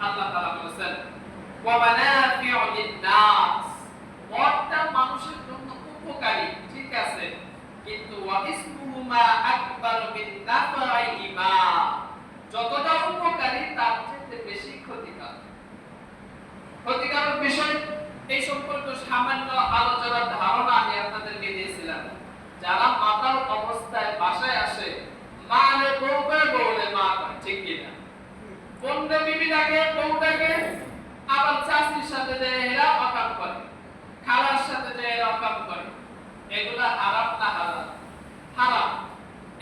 আল্লাহ তাআলা বলেছেন ওয়া মানাফিউ লিন-নাস, মদটা মানুষের জন্য উপকারী, ঠিক আছে, কিন্তু ওয়া ইসমুহুমা আকবারু মিন নাফাইহিমা, যতটা উপকারী তার চেয়ে বেশি ক্ষতিকারক। ক্ষতিকারক বিষয় এই সম্পর্কে সামান্য আলোচনার ধারণা আমি আপনাদেরকে দিয়েছিলাম। যারা মাতাল অবস্থায় বাসায় আসে, মালে বউকে বউলে মা কয়, ঠিক কিনা? বন্ধে বিবি ডাকে বউটাকে, আবার চাচির সাথে যে এরা অকাম করে, খালার সাথে যে এরা অকাম করে, এগুলা হারাম না হালাল? হারাম।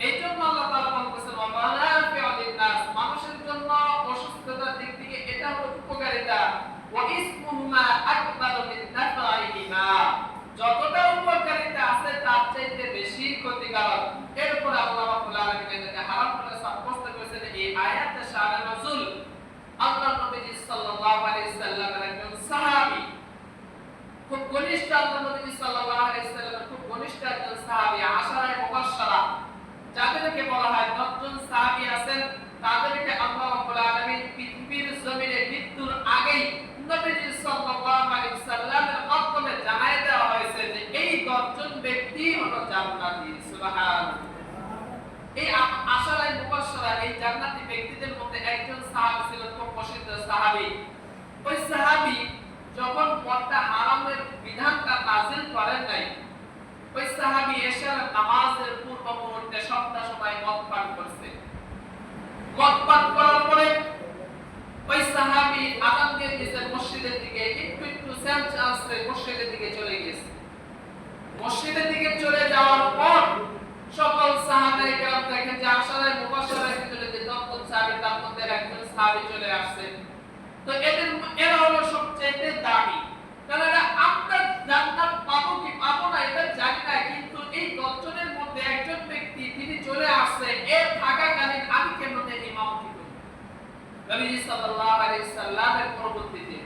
এই জন্য আল্লাহ তাআলা বলতেছেন ওয়া মানাফিউ লিন-নাস, মানুষের জন্য অসুস্থতার দিক থেকে এটা হলো উপকারিতা। ওয়া ইসমুহুমা আকবারু মিন নাফাইহিমা, যতটা উপকারিতা আছে তার চাইতে বেশি ক্ষতিকারক। এরপর আল্লাহ রাব্বুল আলামিন এটাকে হারাম করে সাব্যস্ত করেছেন। এই আয়াতে শানে নজুল আল্লাহর নবী সাল্লাল্লাহু আলাইহি সাল্লামের একজন সাহাবী, খুব ঘনিষ্ঠ আল্লাহর নবী সাল্লাল্লাহু আলাইহি সাল্লামের খুব ঘনিষ্ঠ একজন সাহাবী, আশারায়ে মুবাশশারা, যাদেরকে বলা হয় 10 জন সাহাবী আছেন, তাদেরকে আল্লাহ রাব্বুল আলামিন পৃথিবীর জমিনে মৃত্যুর আগেই নবীজি সাল্লাল্লাহু আলাইহি সাল্লামের মাধ্যমে জানায় দেওয়া হয়েছে যে এই 10 জন ব্যক্তি হলো জান্নাতি। সুবহানাল্লাহ। এই আশারায়ে মুবাশশারা, এই জান্নাতি ব্যক্তিদের মধ্যে একজন সাহাবী ছিলেন খুব প্রসিদ্ধ সাহাবী। ওই সাহাবী যখন মদটা হারামের বিধানটা নাযিল করেন নাই, ওই সাহাবী এশার নামাজের পূর্ব মুহূর্তে সন্ধ্যা সময় মদ পান করছে। মদ পান করার পরে ওই সাহাবী আযান দিয়ে দিয়েছে মসজিদের দিকে, একটু সেন্স আসছে, মসজিদের দিকে চলে গেছে। মসজিদের দিকে চলে যাওয়ার পর সকল সাহাবায়ে কেরাম দেখেন যে আশারায়ে মুবাশশারার ভিতরে যে 10 জন সাহাবী, তার মধ্যে একজন সাহাবী চলে আসছে। তো এরা হলো সবচেয়ে দামি, কারণ আমরা জান্নাত পাবো কি পাবো না এটা জানি না, কিন্তু এই 10 জনের মধ্যে একজন ব্যক্তি তিনি চলে আসছে, এর থাকাকালীন আমি কেমনে ইমামতি করব? নবীজি সাল্লাল্লাহু আলাইহি সাল্লামের পরবর্তীতে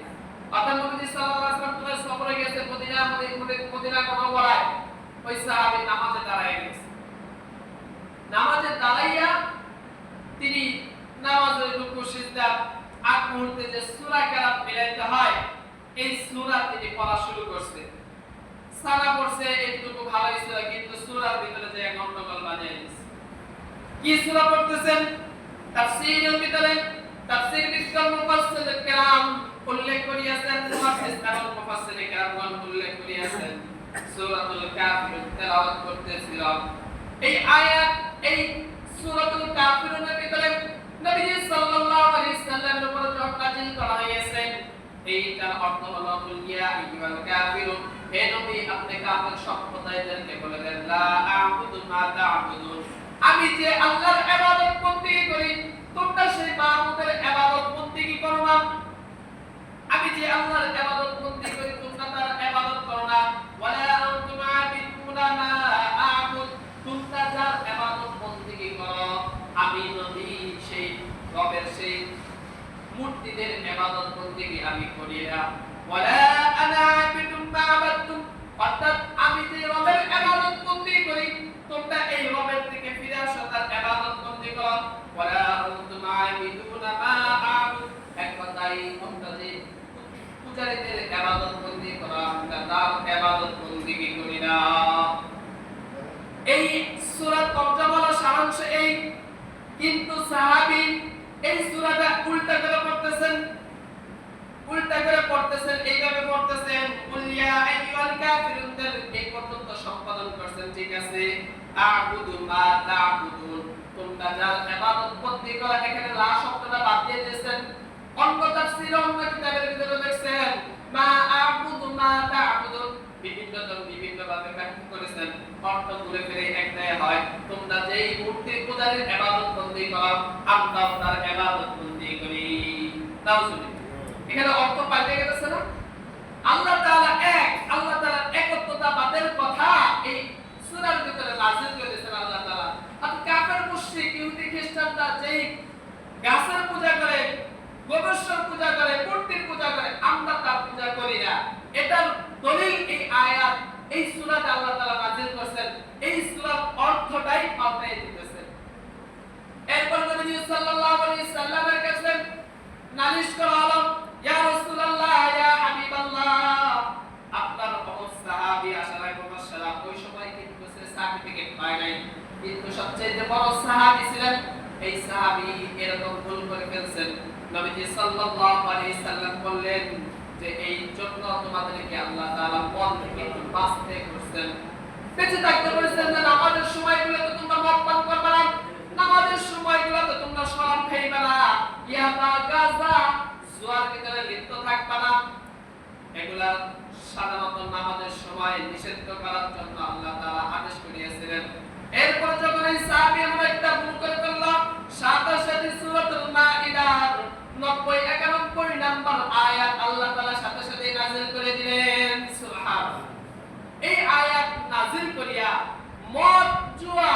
অর্থাৎ নবীজি সাল্লাল্লাহু আলাইহি সাল্লাম তো সফরে গেছে মদিনা মুনাওয়ারায়, ওই সাহাবী নামাজে দাঁড়ায় গেছে। নামাজে দাঁড়াইয়া তিনি নামাজের রুকু সিজদা আগ মুহূর্তে যে সূরা কেরাত মিলাইতে হয়, এই সূরা তিনি পড়া শুরু করছে। সানা পড়ছে, একটু ভালোই ছিল, কিন্তু সূরার ভিতরে যে গন্ডগোল বাজিয়ে দিয়েছে। কি সূরা পড়তেছেন? তাফসীরের ভিতরে তাফসীর বিজ্ঞান মুফাসসির কেরাম উল্লেখ করিয়াছেন, মুফাসসির কেরামগণ উল্লেখ করিয়াছেন সূরাতুল কাফিরুন তেলাওয়াত করতেছিল। এই আয়াত, এই সূরাতুল কাফিরুনের ভিতরে নবীজি সাল্লাল্লাহু আলাইহি সাল্লামের উপর যখন নাযিল করা হয়েছে, এইটার অর্থ হলো ইয়া আইয়ুহাল কাফিরুন, হে নবী আপনি কাফের সম্প্রদায়দেরকে বলে দেন লা আ'বুদু মা তা'বুদুন, আমি যে আল্লাহর ইবাদত বন্দেগী করি তোমরা সেই মাবুদের ইবাদত বন্দেগী করো না। আমি যে আল্লাহর ইবাদত বন্দেগী করি তোমরা তার ইবাদত করো না। ওয়ালা আনতুম আ'বিদুনা মা আ'বুদ, তোমরা যার ইবাদত বন্দেগী করো আমি নবী সেই রবের সেই মূর্তিদের ইবাদত বন্দেগী আমি করি না। ওয়ালা আনা আ'বিদুম মা আ'বাদতুম, অর্থাৎ আমি যে রবের ইবাদত বন্দেগী করি তোমরা এই রবের থেকে ফিরে আসো, তার ইবাদত বন্দেগী করো। ওয়ালা আনতুম আ'বিদুনা মা আ'বুদ, এক কথাই তোমরা যে পূজারীদের ইবাদত বন্দেগী করো আমরা তার ইবাদত বন্দেগী করি না। এই সূরার তরজমার সারাংশ এই, কিন্তু সাহাবী এই সূরাটা উল্টা করে পড়তেছেন, এইভাবে পড়তেছেন কুল ইয়া আইয়ুহাল কাফিরুন, এই পর্যন্ত সম্পাদন করছেন, ঠিক আছে। আ'বুদু মা তা'বুদুন, তোমরা যার ইবাদত বন্দেগী করো, এখানে লা শব্দটা বাদ দিয়ে দিয়েছেন। অন্য তাফসীরে অন্য কিতাবের ভিতরে দেখছেন মা আ'বুদু মা তা'বুদুন, বিভিন্ন ভাবে ব্যাখ্যা করেছেন, অর্থ ঘুরে ফিরে একটাই হয়, তোমরা যেই মূর্তি পূজারীর ইবাদত বন্দেগী করো আমরাও তার ইবাদত বন্দেগী করি। নাউজুবিল্লাহ, এখানে অর্থ পাল্টে গেছে না? আল্লাহ তাআলা এক, আল্লাহ তাআলার একত্বতাবাদের কথা এই সূরার ভিতরে নাযিল করেছেন আল্লাহ তাআলা। আর কাফের মুশরিক ইহুদি খ্রিস্টানরা যেই গাছের পূজা করে, গোবর্ষের পূজা করে, মূর্তির পূজা করে, আমরা তার পূজা করি না, এটার দলিল এই আয়াত, এই সূরাতে আল্লাহ তাআলা নাযিল করেছেন, এই সূরার অর্থটাই পাল্টে দিতেছেন। এরপর নবী সাল্লাল্লাহু আলাইহি সাল্লামের কাছে নালিশ করা হলো সবচেয়ে বড় সাহাবী ছিলেন। এই সাহাবী এরকম ভুল করে ফেলছেন। নবীজি সাল্লাল্লাহু আলাইহি সাল্লাম বললেন যে এই জন্য তোমাদেরকে আল্লাহ তাআলা মদ থেকে একটু বাঁচতে করেছেন, বেঁচে থাকতে বলেছেন। যে নামাজের সময়গুলোতে তোমরা মদ পান করবে না, নামাজের সময়গুলোতে তোমরা শরাব খাইবে না, ইয়াবা গাঁজা জুয়ার ভিতরে লিপ্ত থাকবে না। এগুলা সাধারণত নামাজের সময় নিষিদ্ধ করার জন্য আল্লাহ তাআলা আদেশ করিয়েছিলেন। এরপর যখন এই সাহাবী আমরা একটা ভুল করে ফেললাম, সাথে সাথে সূরাতুল মাইদার 90-91 নাম্বার আয়াত আল্লাহ তাআলা সাথে সাথে নাযিল করে দিলেন। সুবহানাল্লাহ। এই আয়াত নাযিল করিয়া মদ, জুয়া